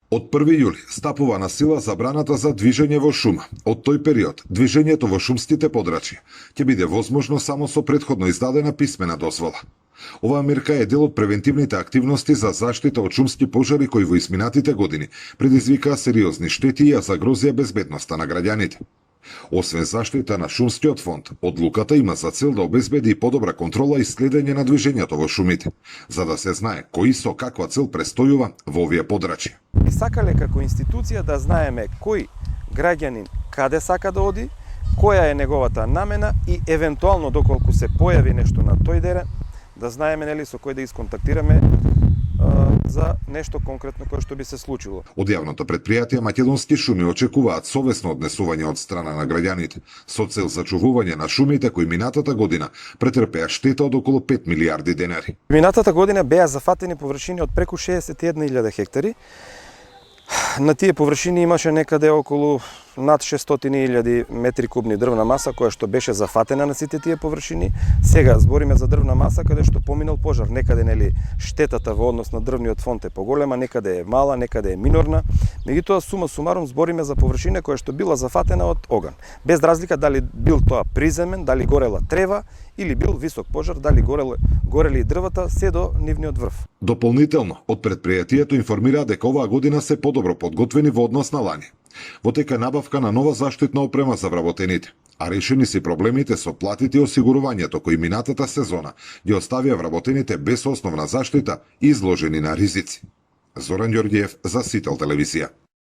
Од 1 јули стапува на сила забраната за движење во шума. Од тој период, движењето во шумските подрачја ќе биде возможно само со претходно издадена писмена дозвола. Оваа мерка е дел од превентивните активности за заштита од шумски пожари кои во изминатите години предизвикаа сериозни штети и ја загрозија безбедноста на граѓаните. Освен заштита на шумскиот фонд, одлуката има за цел да обезбеди и подобра контрола и следење на движењето во шумите, за да се знае кој со каква цел престојува во овие подрачја. Би сакале како институција да знаеме кој граѓанин каде сака да оди, која е неговата намена и евентуално доколку се појави нешто на тој терен, да знаеме нели со кој да исконтактираме за нешто конкретно кое што би се случило. Од јавното претпријатие Македонски шуми очекуваат совесно однесување од страна на граѓаните со цел зачувување на шумите кои минатата година претрпеа штета од околу 5 милиарди денари. Минатата година беа зафатени површини од преку 61.000 хектари. На тие површини имаше некаде околу над 600.000 метри кубни дрвна маса која што беше зафатена на сите тие површини. Сега збориме за дрвна маса каде што поминал пожар, некаде нели штетата во однос на дрвниот фонд е поголема, некаде е мала, некаде е минорна. Меѓутоа сума сумарум збориме за површина која што била зафатена од оган. Без разлика дали бил тоа приземен, дали горела трева или бил висок пожар, дали горели дрвата се до нивниот врв. Дополнително, од претпријатието информира дека оваа година се подобро подготвени во однос на лани. Во тека е набавка на нова заштитна опрема за вработените, а решени се проблемите со платите и осигурувањето кои минатата сезона ги оставија вработените без основна заштита и изложени на ризици. Зоран Ѓорѓиев за Сител телевизија.